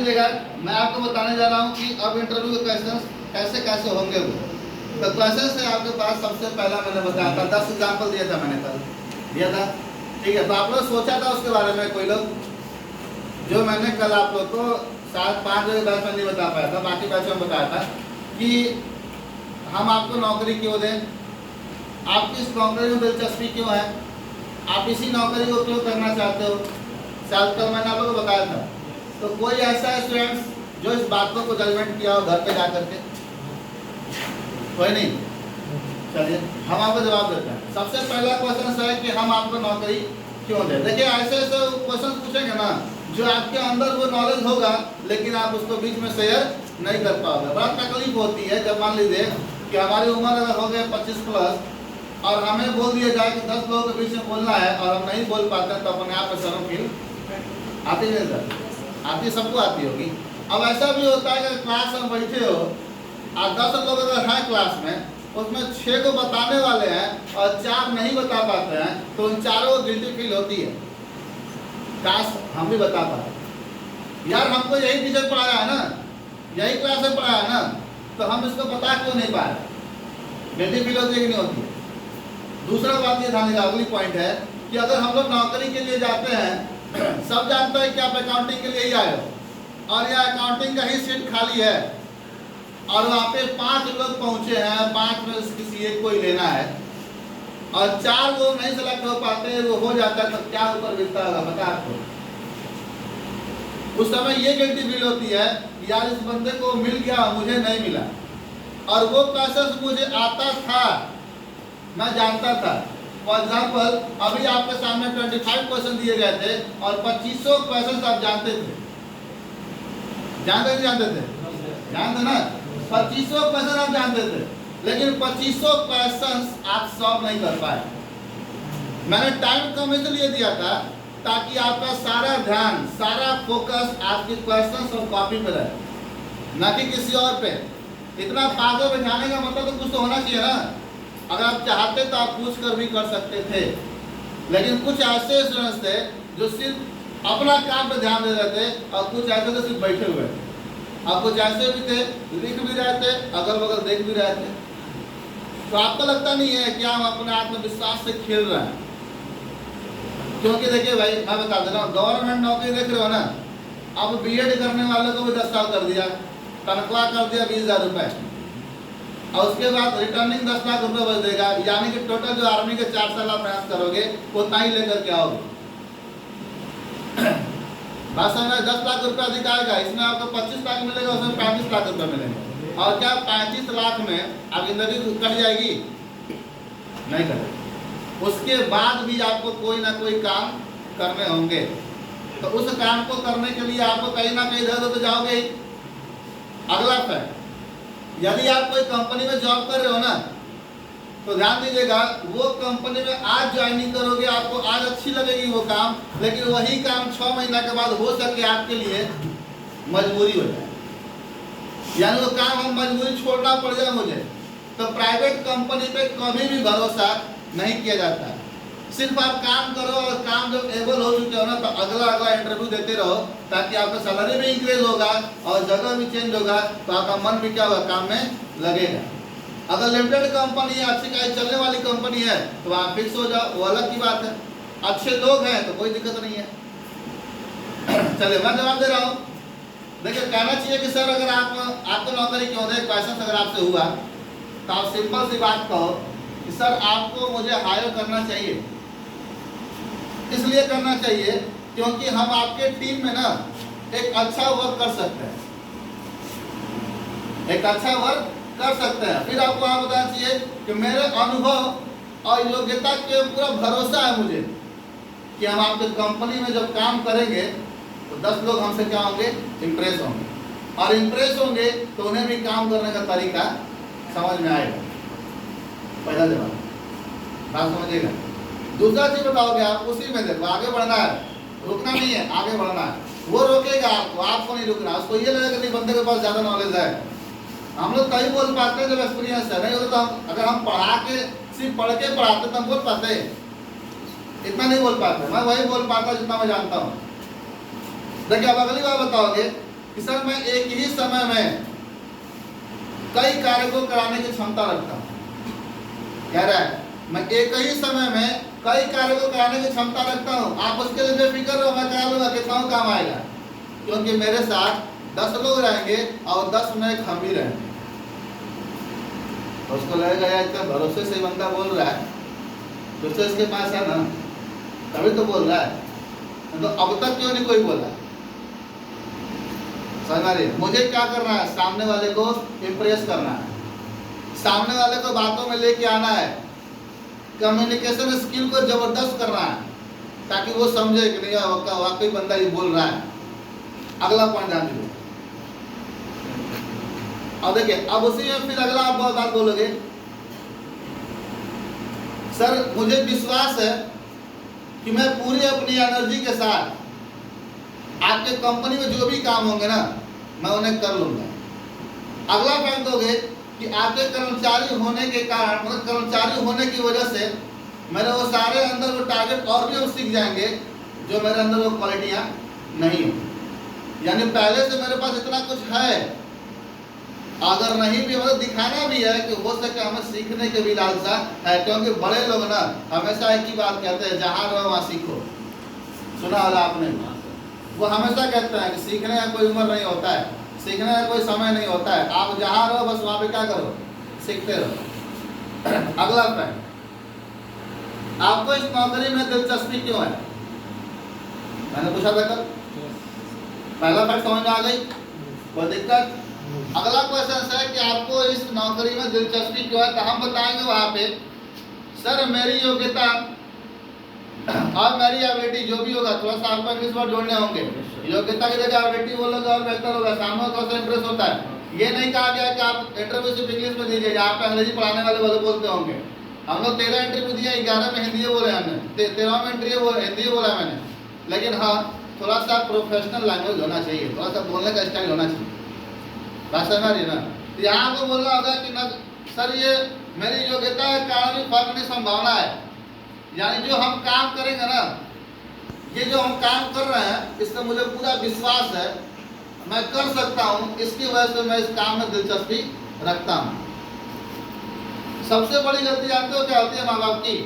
दीजिएगा, मैं आपको बताने जा रहा हूँ कि अब इंटरव्यू के क्वेश्चन कैसे कैसे होंगे वो। तो क्वेश्चन से आपके पास सबसे पहला मैंने बताया था, 10 एग्जाम्पल दिया था मैंने कल, दिया था, ठीक है। तो आप लोग सोचा था उसके बारे में कोई लोग? जो मैंने कल आप लोग को 5 बजे बैच में नहीं बता पाया था, बाकी बैच में बताया था कि हम आपको नौकरी क्यों दें, आपकी इस नौकरी में दिलचस्पी क्यों है, आप इसी नौकरी को क्यों करना चाहते हो, शायद कल मैंने आप लोगों को बताया था। तो कोई ऐसा है स्टूडेंट्स जो इस बातों को जजमेंट किया हो घर पे जा करके? कोई नहीं? चलिए हम आपको जवाब देते हैं। सबसे पहला क्वेश्चन है कि हम आपको नौकरी क्यों दें। देखिए ऐसे ऐसे क्वेश्चन पूछेंगे ना जो आपके अंदर वो नॉलेज होगा लेकिन आप उसको बीच में शेयर नहीं कर पाओगे। बड़ा तकलीफ होती है जब मान लीजिए कि हमारी उम्र अगर हो गए 25 प्लस और हमें बोल दिया जाए कि 10 लोगों के बीच में बोलना है और हम नहीं बोल पाते तो अपने आप में शर्म फील आती नहीं सर? आती, सबको आती होगी। अब ऐसा भी होता है कि क्लास में बैठे हो और 10 लोग अगर हैं क्लास में, उसमें 6 को बताने वाले हैं और 4 नहीं बता पाते हैं, तो उन चारों को गिल्टी फील होती है, काश हम भी बता पाए। यार हमको यही टीचर पढ़ाया है ना, यही क्लास में पढ़ाया है ना, तो हम इसको बता क्यों नहीं पाए? गिल्टी फील होती है कि नहीं होती है? दूसरा बात ये ध्यान देगा, अगली पॉइंट है कि अगर हम लोग नौकरी के लिए जाते हैं, सब जानते हैं कि आप अकाउंटिंग के लिए ही आए हो और यह अकाउंटिंग का ही सीट खाली है और वहाँ पे 5 लोग पहुँचे हैं, 5 में से किसी एक को ही लेना है और 4 लोग नहीं सेलेक्ट हो पाते, वो हो जाता है, तो क्या ऊपर मिलता होगा पता आपको? उस समय ये गिल्टी फील होती है यार इस बंदे को मिल गया, मुझे नहीं मिला। और वो क्वेश्चन मुझे आता था, मैं जानता था। फॉर एग्जाम्पल अभी आपके सामने 25 क्वेश्चन दिए गए थे और 2500 क्वेश्चन आप जानते थे, जानते थे? जानते ना? 2500 क्वेश्चन आप जानते थे लेकिन 2500 क्वेश्चन आप सॉल्व नहीं कर पाए। मैंने टाइम कम इसलिए दिया था ताकि आपका सारा ध्यान, सारा फोकस आपके क्वेश्चन और कॉपी पे रहे, ना कि किसी और पे। इतना पागल बैठाने का मतलब तो कुछ तो होना चाहिए ना। अगर आप चाहते तो आप पूछ कर भी कर सकते थे, लेकिन कुछ ऐसे स्टूडेंट्स थे जो सिर्फ अपना काम पे ध्यान दे रहे थे और कुछ ऐसे थे सिर्फ बैठे हुए थे, और कुछ ऐसे भी थे लिख भी रहे थे, अगल बगल देख भी रहे थे। तो आपको लगता नहीं है कि हम अपने आत्मविश्वास से खेल रहे हैं? क्योंकि देखिए भाई मैं बता दे रहा हूँ, गवर्नमेंट नौकरी देख रहे हो ना, अब बीएड करने वालों को भी 10 साल कर दिया, तनख्वाह कर दिया 20,000 रुपये और उसके बाद रिटर्निंग 10 लाख रुपये बच देगा, यानी कि टोटल जो आर्मी के 4 साल आप मेहनत करोगे उतना ही लेकर के आओगे। बात समझ में? 10 लाख रुपये अधिक आएगा, इसमें आपको 25 लाख मिलेगा, उसमें 35 लाख रुपये मिलेंगे। और क्या 35 लाख में आपकी जिंदगी कट जाएगी? नहीं कटेगी। उसके बाद भी आपको कोई ना कोई काम करने होंगे, तो उस काम को करने के लिए आपको कहीं ना कहीं इधर तो जाओगे ही। अगला फैक्ट, यदि आप कोई कंपनी में जॉब कर रहे हो ना, तो ध्यान दीजिएगा, वो कंपनी में आज ज्वाइनिंग करोगे, आपको आज अच्छी लगेगी वो काम, लेकिन वही काम 6 महीना के बाद हो सके आपके लिए मजबूरी हो जाए, यानी वो काम हम मजबूरी छोड़ना पड़ जाए मुझे। तो प्राइवेट कंपनी पे कभी भी भरोसा नहीं किया जाता। सिर्फ आप काम करो और काम जब एबल हो चुके हो ना, तो अगला इंटरव्यू देते रहो, ताकि आपका सैलरी भी इंक्रीज होगा और जगह भी चेंज होगा, तो आपका मन भी क्या होगा, काम में लगेगा। अगर लिमिटेड कंपनी है, अच्छी खासी चलने वाली कंपनी है, तो आप फिक्स हो जाओ, वो अलग की बात है। अच्छे लोग हैं तो कोई दिक्कत नहीं है। चलिए मैं जवाब दे रहा हूँ। देखिए कहना चाहिए कि सर अगर आपको नौकरी क्यों दे, क्वेश्चन अगर आपसे हुआ तो आप सिंपल सी बात कहो कि सर आपको मुझे हायर करना चाहिए, इसलिए करना चाहिए क्योंकि हम आपके टीम में ना एक अच्छा वर्क कर सकते हैं, एक अच्छा वर्क कर सकते हैं। फिर आपको आप बताना चाहिए कि मेरे अनुभव और योग्यता के पूरा भरोसा है मुझे कि हम आपके कंपनी में जब काम करेंगे तो 10 लोग हमसे क्या होंगे, इम्प्रेस होंगे, और इम्प्रेस होंगे तो उन्हें भी काम करने का तरीका समझ में आएगा। पहला जवाब, बात समझिएगा। दूसरा चीज बताओगे आप, उसी में देखो आगे बढ़ना है, रुकना नहीं है, आगे बढ़ना है। वो रोकेगा आपको नहीं रुकना। उसको ये लगेगा कि बंदे के पास ज़्यादा नॉलेज है। हम लोग तभी बोल पाते हैं जब एक्सपीरियंस है, नहीं होता तो अगर हम पढ़ा के सिर्फ पढ़ के पढ़ाते तो हम बोल पाते, इतना नहीं बोल पाते। मैं वही बोल पाता जितना मैं जानता हूँ। देखिए अब अगली बार बताओगे कि सर मैं एक ही समय में कई कार्य को कराने की क्षमता रखता हूँ। कह रहा है मैं एक ही समय में कई कार्य को कराने की क्षमता रखता हूँ, आप उसके लिए बेफिक्र रहो, मैं करा लूंगा, कितना काम आएगा, क्योंकि मेरे साथ 10 लोग रहेंगे और 10 में एक हम भी रहेंगे। तो उसको लगेगा यार इतना भरोसे से बंदा बोल रहा है, कुछ तो इसके पास है ना, तभी तो बोल रहा है, तो अब तक क्यों नहीं कोई बोला। समझ रही, मुझे क्या करना है, सामने वाले को इम्प्रेस करना है, सामने वाले को बातों में लेके आना है, कम्युनिकेशन स्किल को जबरदस्त करना है, ताकि वो समझे कि नहीं वाकई बंदा ये बोल रहा है। अगला पॉइंट ध्यान दीजिए। अब देखिए, अब उसी में फिर अगला आप बहुत बात बोलोगे, सर मुझे विश्वास है कि मैं पूरी अपनी एनर्जी के साथ आपके कंपनी में जो भी काम होंगे ना, मैं उन्हें कर लूंगा। अगला पॉइंट दोगे कि आपके कर्मचारी होने के कारण, मतलब कर्मचारी होने की वजह से मेरे वो सारे अंदर वो टारगेट और भी हम सीख जाएंगे जो मेरे अंदर वो क्वालिटियां नहीं है। यानी पहले से मेरे पास इतना कुछ है, अगर नहीं भी मतलब दिखाना भी है कि हो सके हमें सीखने के भी लालसा है, क्योंकि बड़े लोग ना हमेशा एक ही बात कहते हैं, जहाँ रहो वहाँ सीखो। सुना होगा आपने, वो हमेशा कहते हैं कि सीखने का कोई उम्र नहीं होता है, सीखने का कोई समय नहीं होता है, आप जहाँ रहो बस वहाँ पे क्या करो, सीखते रहो। अगला पॉइंट, आपको इस नौकरी में दिलचस्पी क्यों है? मैंने पूछा था कल, पहला पॉइंट समझ में आ गई, कोई दिक्कत? अगला क्वेश्चन है कि आपको इस नौकरी में दिलचस्पी क्यों है, तो हम बताएंगे वहाँ पे, सर मेरी योग्यता और मेरी एबिलिटी जो भी होगा, थोड़ा सा आपको इंग्लिश वर्ड जोड़ने होंगे, योग्यता की जगह एबिलिटी बोलोगे और बेहतर होगा, सामने थोड़ा सा इंप्रेस होता है। ये नहीं कहा गया कि आप इंटरव्यू सिर्फ इंग्लिश में दीजिए, जहाँ पे अंग्रेजी पढ़ाने वाले बोलते होंगे। हम लोग 13 इंटरव्यू दिया, 11 में हिंदी बोले हमने, 13 में इंटरव्यू हिंदी बोला मैंने, लेकिन हाँ थोड़ा सा प्रोफेशनल लैंग्वेज होना चाहिए, थोड़ा सा बोलने का स्टाइल होना चाहिए, बात समझ रही ना। तो यहाँ को बोलना होगा कि ना सर ये मेरी योग्यता है, कारण भी फर्क नहीं संभावना है, यानी जो हम काम करेंगे ना, ये जो हम काम कर रहे हैं इसमें मुझे पूरा विश्वास है, मैं कर सकता हूँ, इसकी वजह से मैं इस काम में दिलचस्पी रखता हूँ। सबसे बड़ी गलती जानते हो क्या होती है माँ बाप की?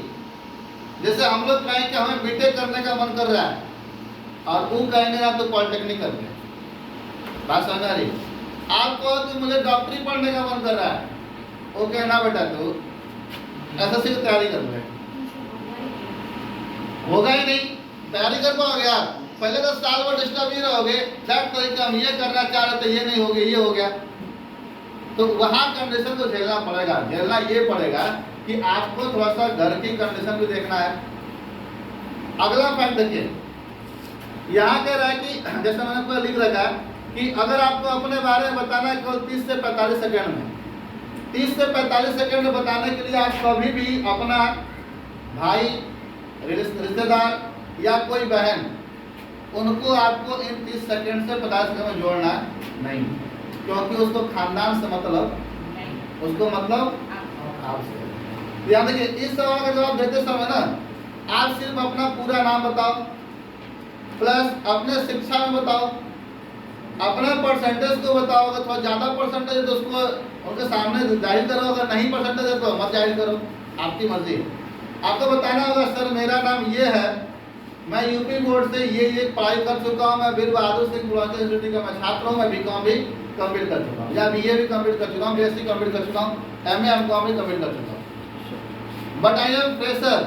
जैसे हम लोग कहें कि हमें बीटेक करने का मन कर रहा है और वो कहेंगे ना तो पॉलिटेक्निक करके, बात समझ रही। आप कहो कि मुझे डॉक्टरी पढ़ने का मन कर रहा है, वो कहना बेटा तो एसएससी की तैयारी कर रहे, होगा ही नहीं, तैयारी कर पाओगे आप? पहले 10 साल वो डिस्टर्ब ही रहोगे, हम ये करना चाह रहे थे, ये नहीं हो गया, ये हो गया। तो वहाँ कंडीशन को झेलना पड़ेगा, झेलना ये पड़ेगा कि आपको थोड़ा सा घर की कंडीशन भी देखना है। अगला पॉइंट देखिए, यहाँ कह रहा है कि जैसे मैंने आपको लिख रखा कि अगर आपको अपने बारे में बताना है केवल 30 से 45 सेकंड में, 30 से 45 सेकंड में बताने के लिए आप कभी भी अपना भाई, रिश्तेदार या कोई बहन, उनको आपको इन 30 सेकंड से 50 सेकंड में जोड़ना नहीं, क्योंकि उसको खानदान से मतलब, उसको मतलब आपसे। याद देखिए, इस सवाल का जवाब देते समय ना आप सिर्फ अपना पूरा नाम बताओ, प्लस अपने शिक्षा में बताओ, अपने परसेंटेज को बताओ, अगर थोड़ा ज़्यादा परसेंटेज है तो उसको उनके सामने जाहिर करो, अगर नहीं परसेंटेज है तो मत जाहिर करो, आपकी मर्जी। आपको बताना होगा सर मेरा नाम ये है, मैं यूपी बोर्ड से ये पढ़ाई कर चुका हूँ, मैं वीर बहादुर सिंह पूर्वांचल यूनिवर्सिटी का मैं छात्र हूँ, मैं बीकॉम भी कंप्लीट कर चुका हूँ, या बीए भी कंप्लीट कर चुका हूँ, बीएससी कंप्लीट कर चुका हूँ, एमए एमकॉम भी कंप्लीट कर चुका हूँ, बट आई एम फ्रेशर,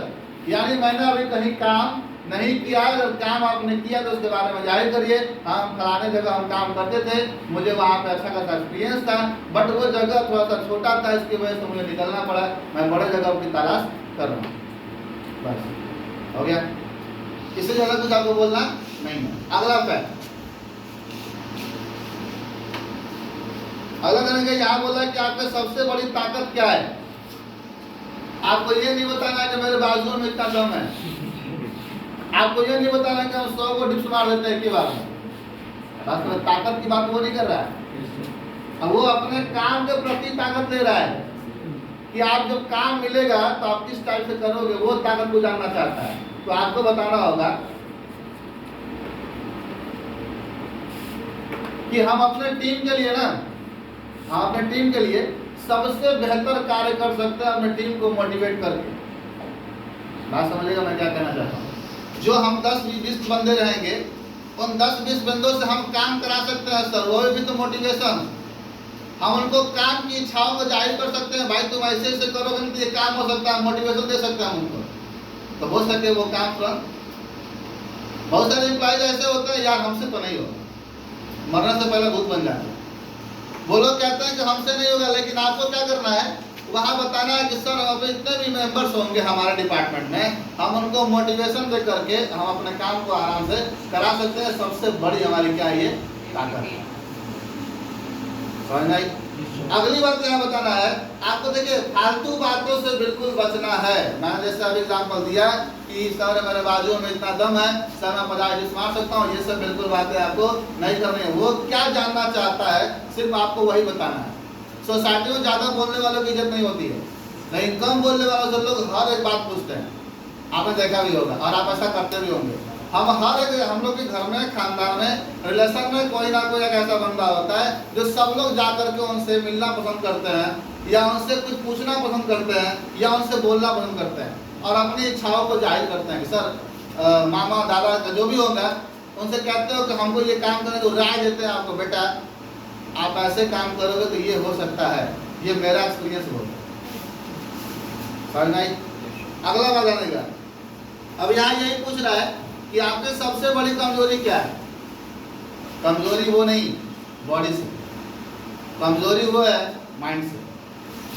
यानी मैंने अभी कहीं काम नहीं किया। अगर काम आपने किया तो उसके बारे में जाहिर करिए, हम फलाने जगह हम काम करते थे, मुझे वहाँ पे अच्छा खासा एक्सपीरियंस था, बट वो जगह थोड़ा सा छोटा था, इसकी वजह से मुझे निकलना पड़ा, मैं बड़े जगह की तलाश कर रहा हूँ। बस हो गया, इससे ज़्यादा कुछ आपको बोलना नहीं है। अगला फैक्ट, अगला करेंगे, यहाँ बोला कि आपकी सबसे बड़ी ताकत क्या है। आपको ये नहीं बताना कि मेरे बाजुओं में इतना दम है, आपको ये नहीं बताना कि हम 100 को डिप्स मार देते हैं कि बात में ताकत की बात वो नहीं कर रहा है। अब वो अपने काम के प्रति ताकत ले रहा है कि आप जब काम मिलेगा तो आप किस टाइप से करोगे, वो ताकत को जानना चाहता है। तो आपको बताना होगा कि हम अपने टीम के लिए ना, हम अपने टीम के लिए सबसे बेहतर कार्य कर सकते हैं अपने टीम को मोटिवेट करके। बात समझिएगा मैं क्या कहना चाहता हूँ। जो हम 10-20 बंदे रहेंगे, उन 10-20 बंदों से हम काम करा सकते हैं सर, वो भी तो मोटिवेशन। हम उनको काम की इच्छाओं को जाहिर कर सकते हैं, भाई तुम ऐसे ऐसे करोगे तो ये काम हो सकता है, मोटिवेशन दे सकते हैं हम उनको, तो हो सके वो काम तुरंत। बहुत सारे एम्प्लॉइज ऐसे होते हैं, यार हमसे तो नहीं होगा, मरने से पहले भूत बन जाते हैं। वो लोग कहते हैं कि हमसे नहीं होगा, लेकिन आपको क्या करना है, वहाँ बताना है कि सर अब इतने भी मेंबर्स होंगे हमारे डिपार्टमेंट में, हम उनको मोटिवेशन दे करके हम अपने काम को आराम से करा सकते हैं। सबसे बड़ी हमारी क्या है, ये ताकत है। समझ आई? अगली बात क्या बताना है आपको, देखिए फालतू बातों से बिल्कुल बचना है। मैंने जैसे अभी एग्जाम्पल दिया कि सर मेरे बाजुओं में इतना दम है, सर मैं 50 डिश मार सकता हूँ, ये सब बिल्कुल बातें आपको नहीं करनी है। वो क्या जानना चाहता है सिर्फ आपको वही बताना है। सोसाइटी में ज़्यादा बोलने वालों की इज्जत नहीं होती है, लेकिन कम बोलने वालों से लोग हर एक बात पूछते हैं। आपने देखा भी होगा और आप ऐसा करते भी होंगे। हम लोग के घर में, खानदान में, रिलेशन में कोई ना कोई एक ऐसा बंदा होता है जो सब लोग जा करके उनसे मिलना पसंद करते हैं, या उनसे कुछ पूछना पसंद करते हैं, या उनसे बोलना पसंद करते हैं और अपनी इच्छाओं को जाहिर करते हैं कि सर मामा दादा का जो भी होगा उनसे कहते हो कि हमको ये काम करने को राय देते हैं आपको, बेटा आप ऐसे काम करोगे तो ये हो सकता है, ये मेरा एक्सपीरियंस होगा। समझ नहीं? अगला बात आने का, अब यहाँ यही पूछ रहा है कि आपकी सबसे बड़ी कमजोरी क्या है। कमजोरी वो नहीं बॉडी से, कमजोरी वो है माइंड से।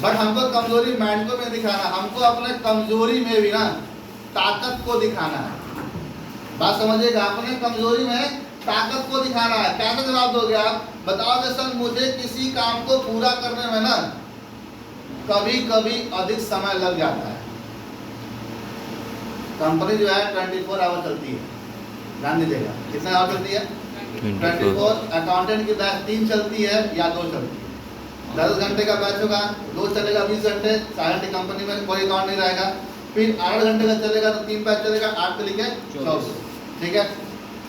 बट हमको कमजोरी माइंड को भी दिखाना, हमको अपने कमजोरी में भी ना ताकत को दिखाना है। बात समझिएगा, अपने कमजोरी में ताकत को दिखाना है। कैसे जवाब दोगे आप? बताओगे सर मुझे किसी काम को पूरा करने में ना कभी कभी अधिक समय लग जाता है। कंपनी जो है 24 आवर चलती है, ध्यान दीजिएगा। कितना आवर चलती है? 24। अकाउंटेंट की बैच 3 चलती है या 2 चलती है। 10 घंटे का बैच होगा, 2 चलेगा 20 घंटे, 4 कंपनी में कोई अकाउंट नहीं रहेगा। फिर 8 घंटे का चलेगा तो 3 बैच चलेगा, 8 के लिए 24। ठीक है,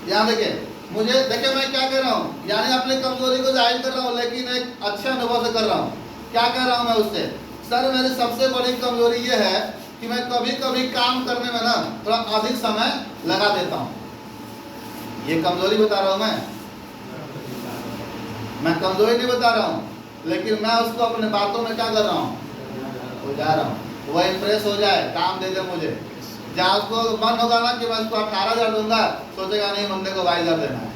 यहाँ देखिए मुझे देखिए मैं क्या कह रहा हूँ, यानी अपनी कमजोरी को जाहिर कर रहा हूँ, लेकिन एक अच्छे अनुभव से कर रहा हूँ। क्या कह रहा हूँ मैं उससे, सर मेरी सबसे बड़ी कमजोरी ये है कि मैं कभी कभी काम करने में ना थोड़ा अधिक समय लगा देता हूँ। ये कमजोरी बता रहा हूँ मैं कमजोरी नहीं बता रहा हूँ, लेकिन मैं उसको अपने बातों में क्या कर रहा हूँ, वो जा रहा हूँ, वो इम्प्रेस हो जाए, काम दे दे मुझे। जहाँ उसको मन होगा ना कि मैं उसको 18,000 दूंगा, सोचेगा नहीं बंदे को 22,000 देना है।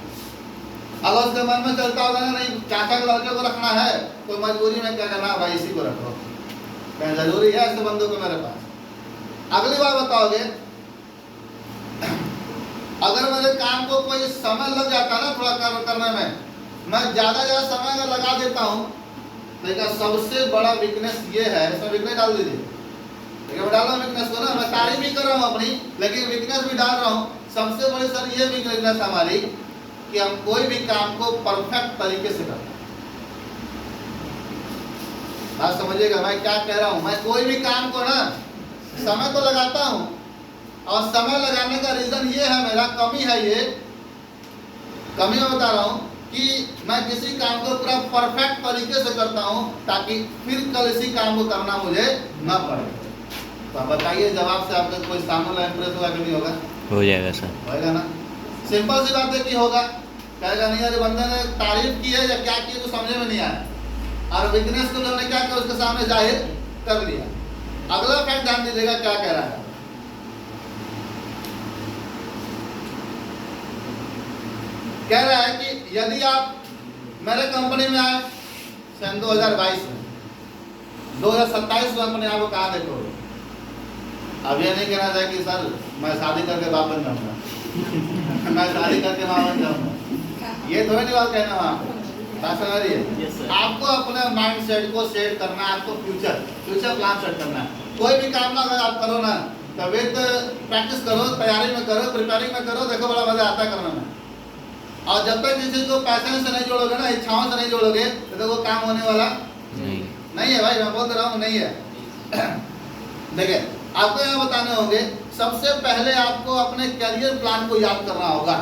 अगर उसके मन में चलता होगा ना नहीं चाचा के लड़के को रखना है, तो मजबूरी में क्या करना, भाई इसी को रखो, क्या जरूरी है ऐसे बंदों को मेरे पास। अगली बार बताओगे, अगर मेरे काम को कोई समय लग जाता है ना थोड़ा करने में, मैं ज्यादा समय अगर लगा देता हूँ, तो सबसे बड़ा वीकनेस ये है, इसमें वीकनेस डाल दीजिए, डाल रहा वीकनेस को ना, मैं तारीफ भी कर रहा हूँ अपनी, लेकिन वीकनेस भी डाल रहा हूँ। सबसे बड़ी सर ये वीकनेस हमारी कि हम कोई भी काम को परफेक्ट तरीके से करते हैं। बात समझिएगा मैं क्या कह रहा हूँ, मैं कोई भी काम को ना समय तो लगाता हूँ, और समय लगाने का रीजन ये है, मेरा कमी है, ये कमी मैं बता रहा हूँ कि मैं किसी काम को पूरा परफेक्ट तरीके से करता हूँ ताकि फिर कल इसी काम को करना मुझे न पड़े। तो आप बताइए जवाब से आपका कोई सामने इम्प्रेस होगा कि नहीं होगा? हो जाएगा सर, होगा ना। सिंपल सी बात है कि होगा, कहेगा नहीं अरे बंदे ने तारीफ की है या क्या की तो समझे में नहीं आया, और वीकनेस को उन्होंने क्या किया उसके सामने जाहिर कर लिया। अगला फैक्ट ध्यान दीजिएगा क्या कह रहा है, कह रहा है कि यदि आप मेरे कंपनी में आए सन 2022 में, 2027 में अपने आप को कहाँ देखोगे? अब ये नहीं कहना चाहिए कि सर मैं शादी करके बाप बन जाऊंगा मैं शादी करके माँ बन जाऊंगा, ये थोड़ी नहीं बात कहना। वहाँ बात समझ रही है? आपको अपने माइंड सेट को सेट करना है, आपको फ्यूचर प्लान सेट करना है। कोई भी काम ना अगर आप करो ना, तभी तो प्रैक्टिस करो, तैयारी में करो, प्रिपेयरिंग में करो, देखो बड़ा मजा आता है करने में। और जब तक किसी को पैशन से नहीं जोड़ोगे ना, इच्छाओं से नहीं जोड़ोगे, तो वो काम होने वाला नहीं है भाई, मैं बोल रहा हूँ नहीं है। देखिए आपको यहाँ बताने होंगे, सबसे पहले आपको अपने करियर प्लान को याद करना होगा।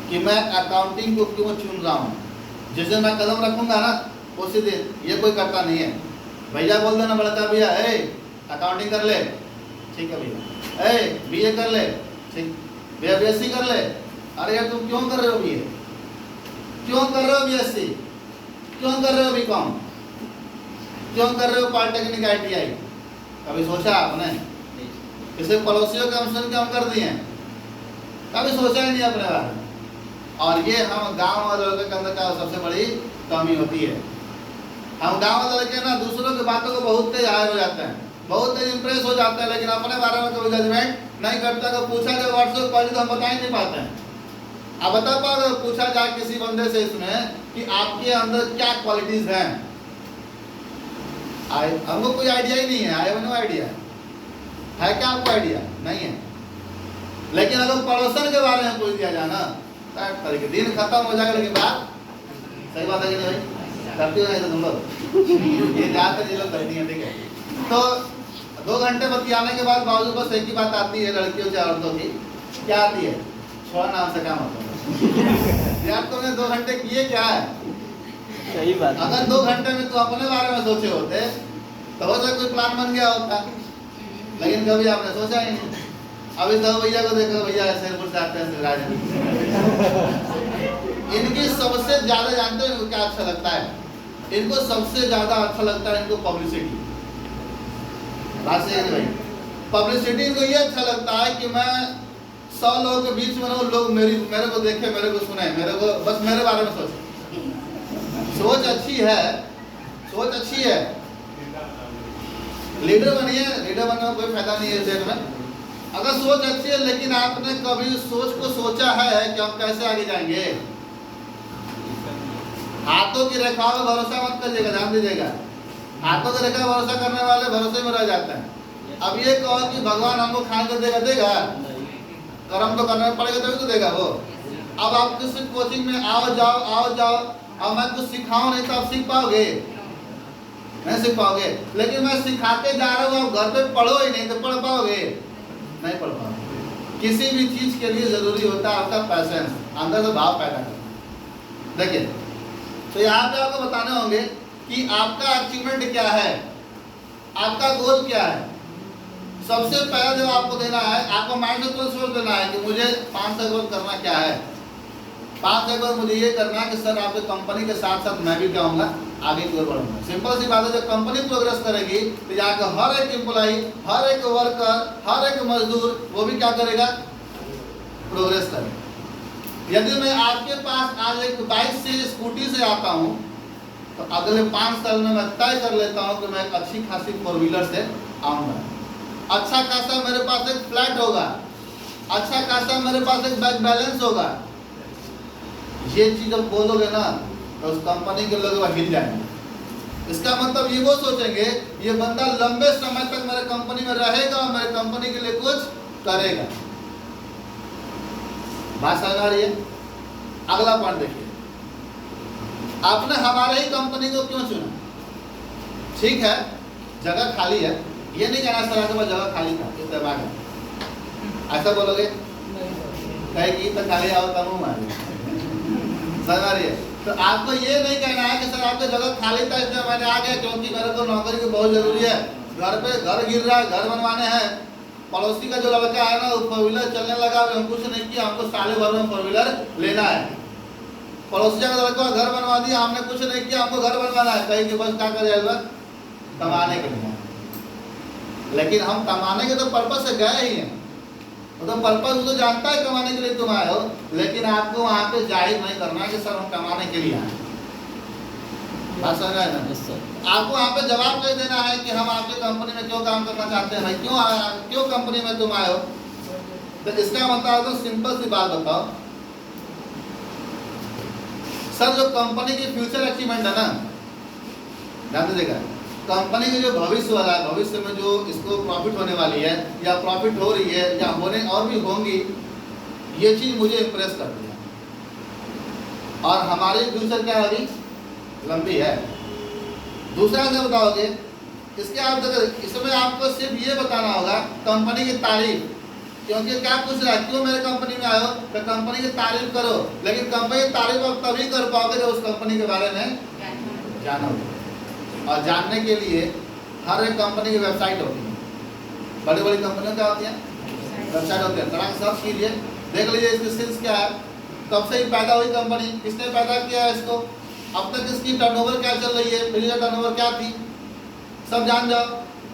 कि मैं अकाउंटिंग को क्यों चुन रहा हूँ। जिस दिन मैं कदम रखूंगा ना उसी दिन, ये कोई करता नहीं है, भैया बोल देना बड़का भैया अकाउंटिंग कर ले, ठीक है भैया, बीए कर ले, ठीक, भैया बीएससी कर ले। अरे यार तुम क्यों कर रहे हो बीए, क्यों कर रहे हो बीएससी, क्यों कर रहे हो बीकॉम, क्यों कर रहे हो पॉलिटेक्निक आईटीआई? कभी सोचा आपने? इसे पड़ोसियों के हमसे क्यों कर दिए? कभी सोचा ही नहीं अपने बारे में। और ये हम गांव वाले लोगों के अंदर का सबसे बड़ी कमी होती है। हम गांव वाले लड़के ना दूसरों की बातों को बहुत तेज हायर हो जाते हैं, बहुत तेज इंप्रेस हो जाते हैं, लेकिन अपने बारे में कोई जजमेंट नहीं करता। अगर पूछा जाए व्हाट्सएप कॉल तो हम बता ही नहीं पाते हैं। आप बता पाओगे पूछा जाए किसी बंदे से इसमें कि आपके अंदर क्या क्वालिटीज हैं? हमको कोई आइडिया ही नहीं है। I have no idea. है क्या आपको आइडिया? नहीं है। लेकिन अगर पड़ोसन के बारे में पूछ दिया जाए ना तरीके दिन खत्म हो जाएगा। लेकिन बात सही बात है कि नहीं भाई? करती हो नहीं तो तुम लोग ये ज्यादातर ये लोग करती हैं, ठीक है। तो 2 घंटे बतियाने के बाद बावजूद बस एक ही बात आती है लड़कियों से औरतों की, क्या आती है? छोड़ा नाम से काम होता है। यार तुमने 2 घंटे किए क्या है? सही बात। अगर 2 घंटे में तुम अपने बारे में सोचे होते तो हो सकता कोई प्लान बन गया होता, लेकिन कभी आपने सोचा ही नहीं। अभी तो भैया को देखो, भैया शेरपुर से आते हैं राज। इनकी सबसे ज्यादा जानते हैं क्या अच्छा लगता है? इनको सबसे ज्यादा अच्छा लगता है इनको पब्लिसिटी। बात सही है भाई? पब्लिसिटी इनको ये अच्छा लगता है कि मैं 100 लोगों के बीच में रहूं, लोग मेरे को देखे, मेरे को सुने, मेरे को बस मेरे बारे में सोचे। सोच अच्छी है, सोच अच्छी है। लीडर बनिए, लीडर बनने में कोई फायदा नहीं है इस देश में। अगर सोच अच्छी है, लेकिन आपने कभी सोच को सोचा है कि हम कैसे आगे जाएंगे? हाथों की रेखा में भरोसा मत करिएगा, ध्यान दीजिएगा। हाथों की रेखा भरोसा करने वाले भरोसे में रह जाते हैं। अब ये कहो कि भगवान हमको खाने को देगा, देगा? कर्म तो करना पड़ेगा तभी तो देगा वो। अब आप किसी कोचिंग में आओ जाओ, अब मैं कुछ सिखाऊं नहीं तो आप सीख पाओगे? नहीं सीख पाओगे। लेकिन मैं सिखाते जा रहा हूँ, आप घर पे पढ़ो ही नहीं तो पढ़ पाओगे? नहीं पढ़ पाओगे। किसी भी चीज के लिए जरूरी होता है आपका पैसेंस, अंदर से भाव पैदा करना। देखिए, तो यहाँ पे आपको बताने होंगे कि आपका अचीवमेंट क्या है, आपका गोल क्या है। सबसे पहला जो आपको देना है, आपको माइंड में तो सोच देना है कि मुझे 5 साल गोल करना क्या है। 5 साल गोल मुझे ये करना है कि सर आपके कंपनी के साथ साथ मैं भी क्या होऊंगा, आगे की ओर बढ़ूंगा। सिंपल सी बात है, जब कंपनी प्रोग्रेस करेगी तो यहाँ का हर एक एम्प्लॉई, हर एक वर्कर, हर एक मजदूर वो भी क्या करेगा, प्रोग्रेस करेगा। यदि मैं आपके पास आज एक बाइक से, स्कूटी से आता हूँ तो अगले 5 साल में मैं तय कर लेता हूँ कि मैं एक अच्छी खासी 4 व्हीलर से आऊँगा। अच्छा खासा मेरे पास एक फ्लैट होगा, अच्छा खासा मेरे पास एक बैंक बैलेंस होगा। ये चीज जब बोलोगे ना तो उस कंपनी के लोग हिल जाएंगे। इसका मतलब ये वो सोचेंगे ये बंदा लंबे समय तक मेरे कंपनी में रहेगा और मेरे कंपनी के लिए कुछ करेगा। बात समझ आ रही है? अगला पॉइंट देखिए, आपने हमारे ही कंपनी को क्यों चुना? ठीक है, जगह खाली है, ये नहीं कहना सर आपके पास जगह खाली था इस दिमाग में, ऐसा बोलोगे? कहेगी तो खाली आओ तब मारे। समझ आ रही है? तो आपको ये नहीं कहना है कि सर आपकी जगह खाली था इसलिए मैंने आ गया क्योंकि मेरे को नौकरी की बहुत जरूरी है, घर पे घर गिर रहा है, घर बनवाने हैं। पड़ोसी का जो लड़का है ना वो 4 व्हीलर चलने लगा, हम कुछ नहीं किया, हमको साले भर में 4 व्हीलर लेना है। पड़ोसी का लड़का घर बनवा दिया, हमने कुछ नहीं किया, हमको घर बनवाना है। कहीं कि बस क्या कर जाएगा, कमाने के लिए। लेकिन हम कमाने के तो पर्पस से गए ही हैं, तो पर्पस तो जानता है कमाने के लिए तुम आए हो, लेकिन आपको वहां पे जाहिर नहीं करना है कि सर हम कमाने के लिए आए। बात समझ रहे हैं ना? आपको वहां पे जवाब दे देना है कि हम आपके कंपनी में क्यों काम करना चाहते हैं भाई, क्यों कंपनी में तुम आए हो। तो इसका मतलब तो सिंपल सी बात बताओ सर, जो कंपनी की फ्यूचर अचीवमेंट है ना, ध्यान दीजिएगा, कंपनी की जो भविष्य वाला है, भविष्य में जो इसको प्रॉफिट होने वाली है या प्रॉफिट हो रही है या होने और भी होंगी, ये चीज मुझे इम्प्रेस कर दिया। और हमारी फ्यूचर क्या है, अभी लंबी है। दूसरा क्या बताओगे, इसके आप इसमें आपको सिर्फ ये बताना होगा कंपनी की तारीफ, क्योंकि क्या पूछ रहा है, क्यों मेरे कंपनी में आयो, तो कंपनी की तारीफ करो, लेकिन कंपनी की तारीफ आप तभी कर पाओगे जब उस कंपनी के बारे में जाना होगा। और जानने के लिए हर एक कंपनी की वेबसाइट होती है, बड़ी बड़ी कंपनियों क्या होती है, वेबसाइट होती है, तरह सर्च कीजिए, देख लीजिए इसकी स्किल्स क्या है, कब से ही पैदा हुई कंपनी, किसने पैदा किया है इसको, अब तक इसकी टर्नओवर क्या चल रही है, पिछली टर्नओवर क्या थी, सब जान जाओ।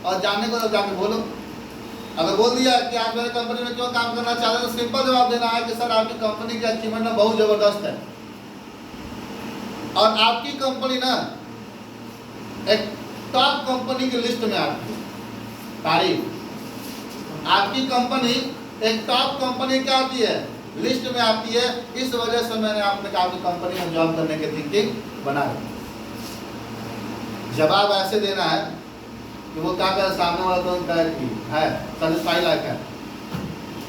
और जानने को तब जाके बोलो। अगर बोल दिया कि आप मेरे कंपनी में क्यों काम करना चाहते हैं, तो सिंपल जवाब देना है कि सर आपकी कंपनी की अचीवमेंट ना बहुत जबरदस्त है और आपकी कंपनी ना एक टॉप कंपनी की लिस्ट में आती है। तारीफ, आपकी कंपनी एक टॉप कंपनी क्या आती है, लिस्ट में आती है, इस वजह से मैंने आपने आपकी कंपनी में जॉब करने की थिंकिंग बनाई। जवाब ऐसे देना है कि वो क्या करे, सामने वाला तो कहे कि है सेटिस्फाई लायक है।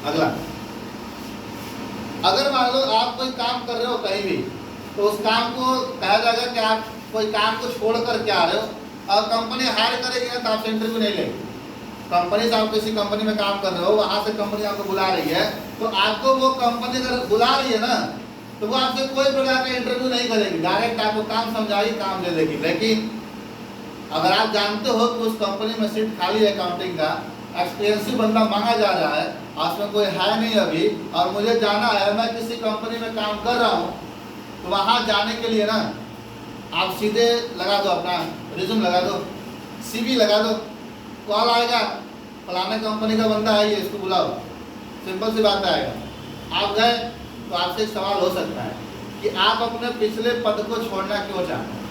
अगला, अगर मान लो आप कोई काम कर रहे हो कहीं भी, तो उस काम को कहा जाएगा कि आप कोई काम को छोड़ कर के आ रहे हो और कंपनी हायर करेगी ना तो आपसे इंटरव्यू नहीं लेगी। कंपनी से आप किसी कंपनी में काम कर रहे हो, वहां से कंपनी आपको बुला रही है, तो आपको वो कंपनी अगर बुला रही है ना, तो वो आपसे कोई प्रकार का इंटरव्यू नहीं करेगी, डायरेक्ट आपको काम समझाएगी, काम दे देगी। लेकिन अगर आप जानते हो कि उस कंपनी में सीट खाली है, अकाउंटिंग का एक्सपीरियंस बंदा मांगा जा रहा है, उसमें कोई है नहीं अभी, और मुझे जाना है, मैं किसी कंपनी में काम कर रहा हूँ, तो वहाँ जाने के लिए ना आप सीधे लगा दो, अपना रिज्यूम लगा दो, CV लगा दो, कॉल आएगा, फलाने कंपनी का बंदा है ये, इसको बुलाओ, सिंपल सी बात आएगा। आप गए तो आपसे एक सवाल हो सकता है कि आप अपने पिछले पद को छोड़ना क्यों चाहते हैं,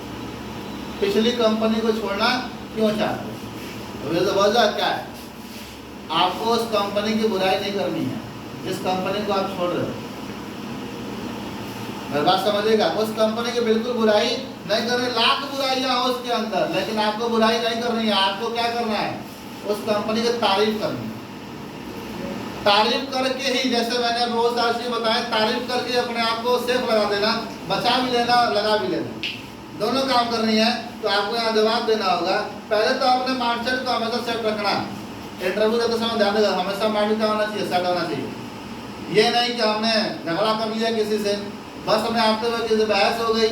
पिछली कंपनी को छोड़ना क्यों चाहते हैं, तो वजह क्या है, आपको उस कंपनी की बुराई नहीं करनी है जिस कंपनी को आप छोड़ रहे हो। मेरी बात समझिएगा, उस कंपनी की बिल्कुल बुराई नहीं करनी, लाख बुराइयां हो उसके अंदर, लेकिन आपको बुराई नहीं करनी है। आपको क्या करना है, उस कंपनी की तारीफ करनी है। तारीफ करके ही, जैसे मैंने बहुत सारी चीज़ बताया, तारीफ करके अपने आप को सेफ लगा देना, बचा भी लेना, लगा भी लेना, दोनों काम करनी है। तो आपको यहाँ जवाब देना होगा। पहले तो अपने माइंडसेट को हमेशा सेट रखना, इंटरव्यू देते समय ध्यान देगा, हमेशा माइंड क्या होना चाहिए, सेट होना चाहिए। ये नहीं कि हमने झगड़ा कर लिया किसी से, बस हमें आते हुए किसी बहस हो गई,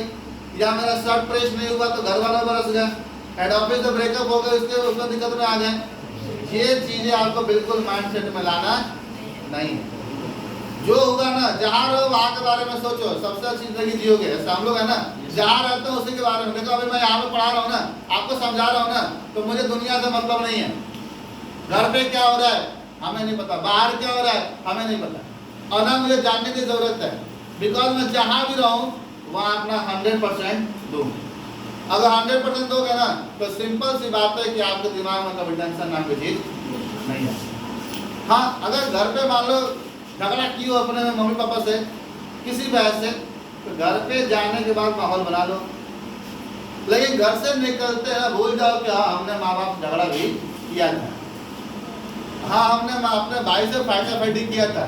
या मेरा शर्ट प्रेस नहीं हुआ तो घर वालों बरस गए, हेड ऑफिस से ब्रेकअप हो गए, उसमें दिक्कत में आ गए। ये चीज़ें आपको बिल्कुल माइंडसेट में लाना नहीं। जो होगा ना, जहाँ रहो वहाँ के बारे में सोचो, सबसे अच्छी जिंदगी जियोगे। ऐसा हम लोग है ना, जहाँ रहते हो उसी के बारे में देखो। अभी मैं यहाँ पे पढ़ा रहा हूँ ना, आपको समझा रहा हूँ ना, तो मुझे दुनिया से मतलब नहीं है। घर पे क्या हो रहा है हमें नहीं पता, बाहर क्या हो रहा है हमें नहीं पता, और ना मुझे जानने की जरूरत है, बिकॉज मैं जहाँ भी रहूँ वहाँ अपना 100% दूँ। अगर 100% दोगे ना, तो सिंपल सी बात है कि आपके दिमाग में कभी टेंशन नाम की चीज नहीं है। हाँ, अगर घर पे मान लो झगड़ा की हो अपने में मम्मी पापा से किसी बहस से, तो घर पे जाने के बाद माहौल बना लो। लेकिन घर से निकलते हैं भूल जाओ कि हाँ हमने माँ बाप झगड़ा भी किया था, हाँ हमने अपने भाई से फाइटा किया था,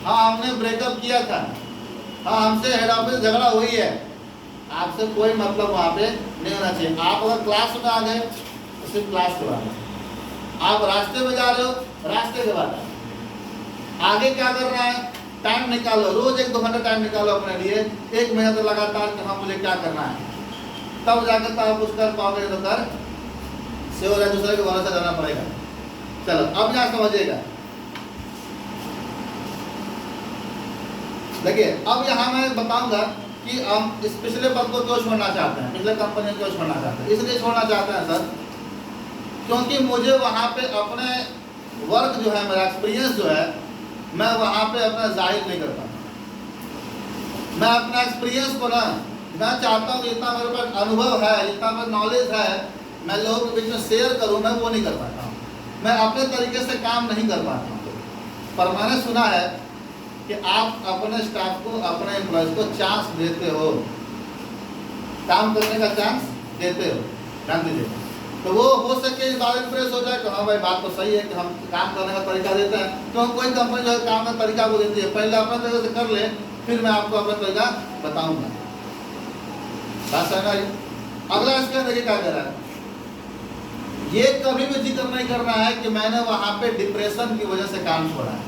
हाँ हमने ब्रेकअप किया था, हाँ हमसे हेड ऑफिस झगड़ा हुई है। आपसे कोई मतलब वहाँ पे नहीं होना चाहिए। आप अगर क्लास में आ गए तो सिर्फ क्लास के बाद, आप रास्ते में जा रहे हो रास्ते के बाद, आगे क्या करना है टाइम निकालो, रोज 1-2 घंटा टाइम निकालो अपने लिए, 1 महीना तो लगातार कि हाँ मुझे क्या करना है, तब जाकर तो आप कुछ कर पाओगे। तो कर से हो रहा है, दूसरे के भरोसे करना पड़ेगा। चलो अब यहाँ समझिएगा, देखिए अब यहाँ मैं बताऊंगा कि हम इस पिछले पद को क्यों छोड़ना चाहते हैं, पिछले कंपनी को क्यों छोड़ना चाहते हैं। इसलिए छोड़ना चाहते हैं सर, क्योंकि मुझे वहाँ पे अपने वर्क जो है, मेरा एक्सपीरियंस जो है, मैं वहाँ पे अपना जाहिर नहीं कर पाता। मैं अपना एक्सपीरियंस को ना, मैं चाहता हूँ जितना मेरे पास अनुभव है, जितना मेरा नॉलेज है, मैं लोगों के बीच में शेयर करूँ, मैं वो नहीं कर पाता हूँ। मैं अपने तरीके से काम नहीं कर पाता हूँ। पर मैंने सुना है कि आप अपने स्टाफ को, अपने एम्प्लॉयज़ को चांस देते हो, काम करने का चांस देते हो, ध्यान दीजिए। तो वो हो सके इस बात इंप्रेस हो जाए कि हाँ भाई बात तो सही है कि हम काम करने का तरीका देते हैं। तो कोई कंपनी जो है काम का तरीका को देती है, पहले अपने तरीके से कर ले, फिर मैं आपको अपना तरीका बताऊंगा। बात समझ आई? अगला इसके अंदर क्या कह रहा है, ये कभी भी जिक्र नहीं करना है कि मैंने वहाँ पे डिप्रेशन की वजह से काम छोड़ा है।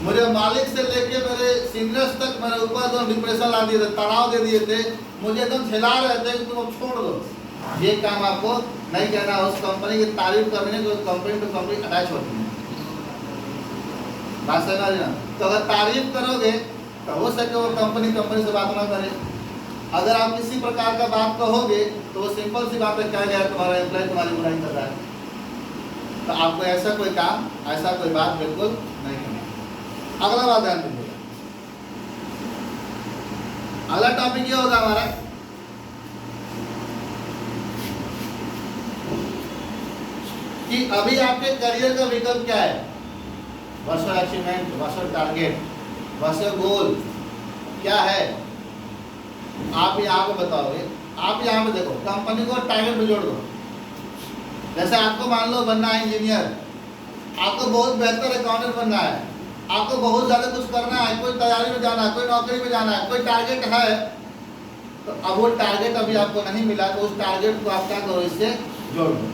मुझे मालिक से लेके मेरे सीनियर्स तक मेरे ऊपर एकदम डिप्रेशन ला दिए थे, तनाव दे दिए थे, मुझे एकदम झेला रहे थे कि तुम अब छोड़ दो। ये काम आपको नहीं कहना, उस कंपनी की तारीफ करनी है, जो कंपनी टू कंपनी अटैच होती है। बात समझ ना? तो अगर तारीफ करोगे तो हो सके वो कंपनी से बात ना करे। अगर आप किसी प्रकार का बात कहोगे तो वो सिंपल सी बात है, क्या गया तुम्हारा एम्प्लॉय तुम्हारी बुराई कर रहा है। तो आपको ऐसा कोई काम, ऐसा कोई बात बिल्कुल नहीं करना। अगला बात ध्यान दीजिएगा, अगला टॉपिक ये होगा हमारा कि अभी आपके करियर का विकल्प क्या है। What's your achievement, what's your target, what's your goal, क्या है आप यहाँ पे बताओगे। आप यहाँ पे देखो, कंपनी को टारगेट में जोड़ दो। जैसे आपको मान लो बनना है इंजीनियर, आपको बहुत बेहतर अकाउंटेंट बनना है, आपको बहुत ज़्यादा कुछ करना है, कोई तैयारी में जाना है, कोई नौकरी में जाना है, कोई टारगेट है, तो अब वो टारगेट अभी आपको नहीं मिला तो उस टारगेट को आप क्या करो, इससे जोड़ दो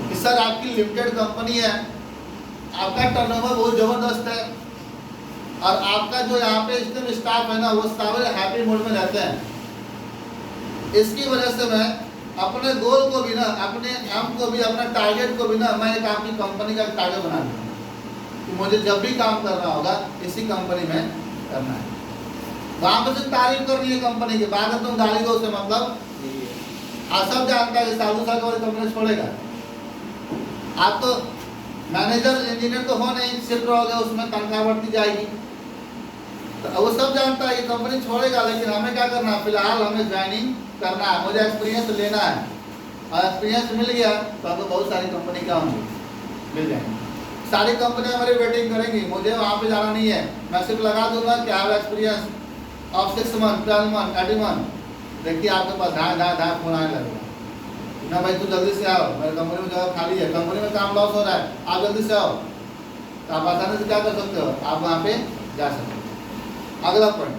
कि सर आपकी लिमिटेड कंपनी है, आपका टर्नओवर बहुत ज़बरदस्त है और आपका जो यहाँ पे जितने स्टाफ है ना वो सारे हैप्पी मूड में रहते हैं। इसकी वजह से मैं अपने गोल को भी ना, अपने एम को भी, अपने टारगेट को भी ना, मैं एक आपकी कंपनी का टारगेट बना दूँ कि मुझे जब भी काम करना होगा इसी कंपनी में करना है। वहाँ पर सिर्फ तारीफ करनी है कंपनी की, बाद में तुम गाली दो, उसे मतलब आप सब जानता है कि साधु साल वाली कंपनी छोड़ेगा। आप तो मैनेजर इंजीनियर तो हो नहीं, शिफ्ट रहोगे, उसमें तनख्वाह बढ़ती जाएगी, तो वो सब जानता है कि कंपनी छोड़ेगा। लेकिन हमें क्या करना है, फिलहाल हमें ज्वाइनिंग करना है, मुझे एक्सपीरियंस लेना है, और एक्सपीरियंस मिल गया तो आपको बहुत सारी कंपनी क्या होंगी, मिल जाएंगी। सारी कंपनियां हमारी वेटिंग करेंगी, मुझे वहाँ पे जाना नहीं है, मैं सिर्फ लगा दूंगा कि have experience of 6 month, 12 month, 18 month. देखिए आपके पास ढाँ फोन आने लगेगा ना, भाई तू जल्दी से आओ, मेरे कंपनी में जगह खाली है, कंपनी में काम लॉस हो रहा है, आप जल्दी से आओ। तो आप आसानी से क्या कर सकते हो, आप वहाँ पे जा सकते हो। अगला पॉइंट,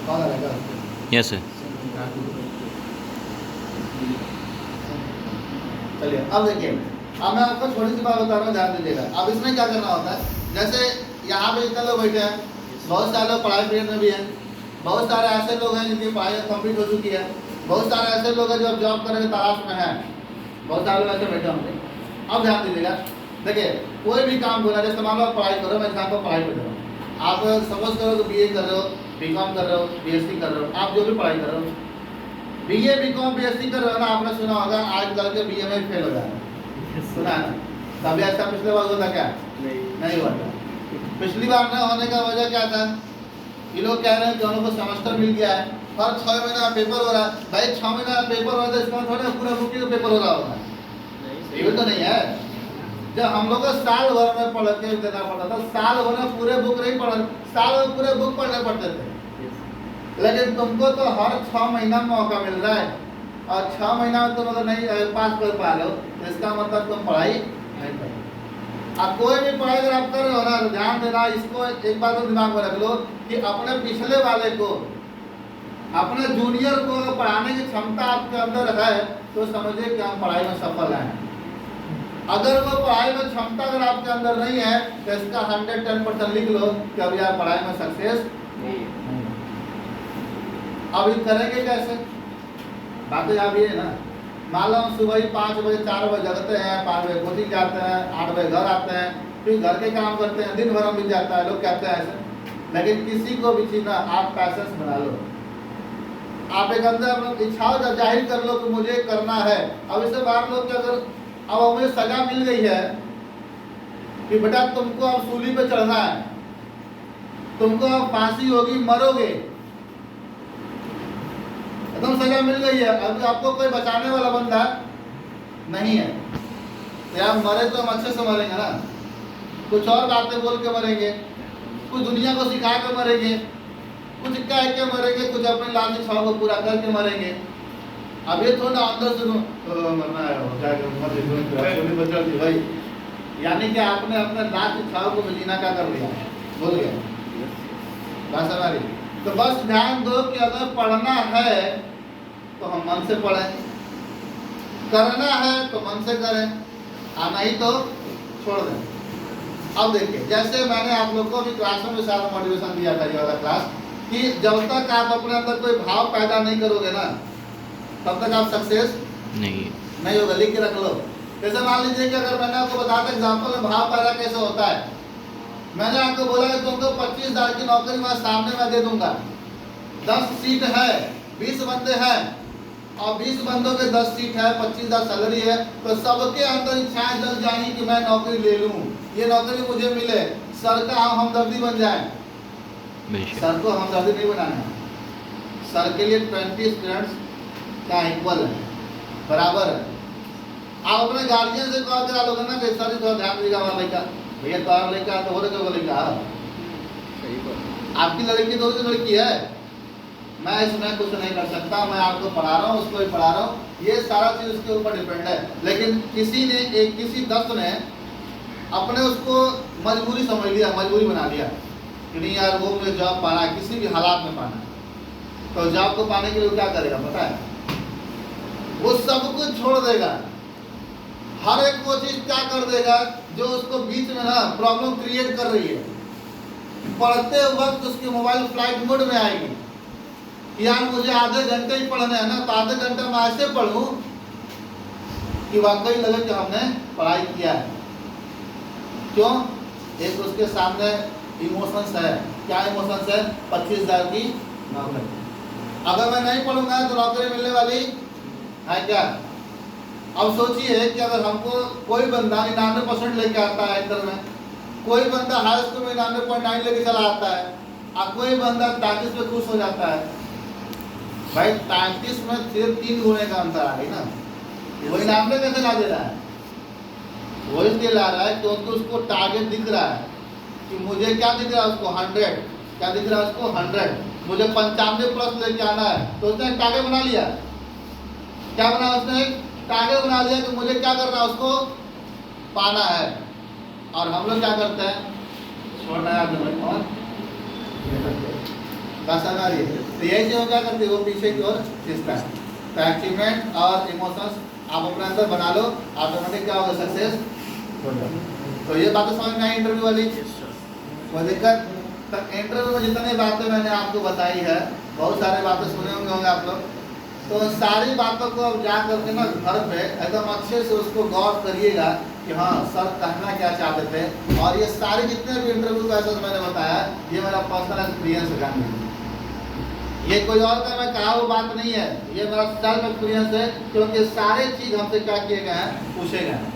कौन रहेगा? Yes sir. चलिए अब देखिए, अब मैं आपको छोटी सी बात बता रहा हूँ, ध्यान दीजिएगा। अब इसमें क्या करना होता है, जैसे यहाँ पे इतने लोग बैठे हैं, बहुत सारे लोग पढ़ाई पीरियड में भी हैं, बहुत सारे ऐसे लोग हैं जिनकी पढ़ाई कंप्लीट हो चुकी है, बहुत सारे ऐसे लोग हैं जो अब जॉब करने की तलाश में हैं, बहुत सारे लोग ऐसे बैठे होंगे। अब ध्यान दीजिएगा, देखिए कोई भी काम बोला, जैसे मान लो आप पढ़ाई करो, मैं एग्जाम्पल पढ़ाई कर रहा हूँ, आप सपोज करो तो BA कर रहे हो, BCom कर रहे हो, BSc कर रहे हो, आप जो भी पढ़ाई कर रहे हो, BA BCom BSc कर रहे हो ना, आपने सुना होगा आजकल के BA में फेल हो जा रहा है, सुना है ना? कभी ऐसा पिछले बार हुआ था क्या? नहीं हुआ था। पिछली बार न होने का वजह क्या था? ये लोग कह रहे हैं कि हम लोग को सेमेस्टर मिल गया है, हर 6 महीना पेपर हो रहा है। भाई 6 महीना पेपर हो रहा है, इसका थोड़ा पूरा बुक का पेपर हो रहा होगा, ये तो नहीं है। जब हम लोग को साल भर में पढ़ के देना पड़ता था, साल भर में पूरे बुक नहीं पढ़, साल भर पूरे बुक पढ़ने पड़ते थे। लेकिन तुमको तो हर 6 महीना में मौका मिल रहा है, और 6 महीना में तुम अगर नहीं पास कर पा रहे हो तो इसका मतलब तुम पढ़ाई नहीं कर। अब कोई भी पढ़ाई अगर आप कर रहे हो ना, तो ध्यान देना, इसको एक बात तो दिमाग में रख लो कि अपने पिछले वाले को, अपने जूनियर को पढ़ाने की क्षमता आपके अंदर है तो समझिए कि हम पढ़ाई में सफल हैं। अगर वो पढ़ाई में क्षमता अगर आपके अंदर नहीं है तो इसका 110% लिख लो कि अभी आप पढ़ाई में सक्सेस नहीं। अब ये करेंगे कैसे? बातें आप ये ना, मान लो हम सुबह ही 5 बजे 4 बजे जगते हैं, 5 बजे कोचिंग जाते हैं, 8 बजे घर आते हैं, फिर घर के काम करते हैं, दिन भर बीत जाता है, लोग कहते हैं ऐसे। लेकिन किसी को भी चीज़ ना, आप पैसेंस बना लो, आप एक अंदर इच्छाओं जाहिर कर लो कि मुझे करना है। अब इसे बाहर लोग क्या कर, अब हमें सजा मिल गई है कि बेटा तुमको अब सूली पे चढ़ना है, तुमको अब फांसी होगी, मरोगे, एकदम सजा मिल गई है। अब आपको कोई बचाने वाला बंदा नहीं है, तो आप मरे तो हम अच्छे से मरेंगे ना, कुछ और बातें बोल के मरेंगे, कुछ दुनिया को सिखा के मरेंगे, कुछ कह के मरेंगे, कुछ अपने लाल इच्छाओं को पूरा करके मरेंगे। अब ये थोड़ा अंदर से मरना है भाई, यानी कि आपने अपने लाल इच्छाओं को जीना क्या कर लिया, भूल गया। बात हमारी तो बस ध्यान दो कि अगर पढ़ना है तो हम मन से पढ़ें, करना है तो मन से करें, और नहीं तो छोड़ दें। अब देखिए, जैसे मैंने आप लोग को अभी क्लास में सारा मोटिवेशन दिया था, ये वाला क्लास, कि जब तक आप अपने अंदर कोई भाव पैदा नहीं करोगे ना, तब तक आप सक्सेस नहीं होगा। लिख के रख लो। जैसे मान लीजिए कि अगर मैंने आपको बताया था एग्जाम्पल में भाव पैदा कैसे होता है, मैंने आपको बोला कि तुमको 25,000 की नौकरी मैं सामने में दे दूंगा, 10 सीट है, 20 बंदे हैं, और 20 बंदों के 10 सीट है, 25,000 सैलरी है, तो सबके अंदर इच्छाएं जल जाएंगी कि मैं नौकरी ले लूं, ये नौकरी मुझे मिले, सर का हमदर्दी बन जाए। सर को हमदर्दी नहीं बनाना है, सर के लिए 20 स्टूडेंट्स का इक्वल है, बराबर है। आप अपने गार्जियन से कॉल करा लोगे ना कि सर थोड़ा ध्यान दीजिएगा हमारा लड़का, भैया तुम्हारा लड़का तो हो रहा लड़का, आपकी लड़की तो लड़की है, मैं इसमें कुछ नहीं कर सकता, मैं आपको पढ़ा रहा हूँ, उसको भी पढ़ा रहा हूँ, ये सारा चीज़ उसके ऊपर डिपेंड है। लेकिन किसी दस्त ने अपने उसको मजबूरी समझ लिया, मजबूरी बना लिया कि नहीं यार वो मुझे जॉब पाना है, किसी भी हालात में पाना है। तो जॉब को पाने के लिए क्या करेगा पता है? वो सब कुछ छोड़ देगा, हर एक वो चीज़ क्या कर देगा जो उसको बीच में ना प्रॉब्लम क्रिएट कर रही है। पढ़ते वक्त उसकी मोबाइल फ्लाइट मोड में आएगी, यार मुझे आधे घंटे ही पढ़ना है ना, तो आधे घंटे में ऐसे पढ़ूं कि वाकई लगे कि हमने पढ़ाई किया है। क्यों? एक उसके सामने इमोशंस है। क्या इमोशंस है? 25,000 की नौकरी, अगर मैं नहीं पढ़ूंगा तो नौकरी मिलने वाली है क्या? अब सोचिए कि अगर हमको कोई बंदा 99% लेके आता है इंटर में, कोई बंदा हाई स्कूल में 99.9 लेके चला आता है, और कोई बंदा 33 में खुश हो जाता है, भाई 33 में सिर्फ 3 गुने का अंतर आ गई ना, वही 99 कैसे ला दे रहा है? वही इसलिए ला रहा है क्योंकि उसको टारगेट दिख रहा है कि मुझे क्या दिख रहा है उसको 100, क्या दिख रहा है उसको 100, मुझे 95 प्लस लेके आना है। तो उसने एक टारगेट बना लिया, क्या बना उसने? एक टारगेट बना लिया कि मुझे क्या करना है, उसको पाना है। और हम लोग क्या करते हैं? छोड़ना है आगे और बस आ रही है। तो यही चीज़ क्या करती है, वो पीछे की ओर खींचता है। तो अचीवमेंट और इमोशंस आप अपने अंदर बना लो, ऑटोमेटिक क्या होगा? सक्सेस हो जाए। तो ये बातें समझ में आई इंटरव्यू वाली? कोई दिक्कत? तो इंटरव्यू में जितनी बातें मैंने आपको बताई है, बहुत सारी बातें सुने होंगे आप लोग, तो सारी बातों को अब जा करके ना घर पे एकदम अच्छे से उसको गौर करिएगा कि हाँ सर कहना क्या चाहते थे। और ये सारे जितने भी इंटरव्यू क्वेश्चन मैंने बताया, ये मेरा पर्सनल एक्सपीरियंस है जानने, ये कोई और का मैं कहा वो बात नहीं है, ये मेरा सेल्फ एक्सपीरियंस है, क्योंकि सारे चीज़ हमसे क्या किए गए हैं, पूछे गए हैं।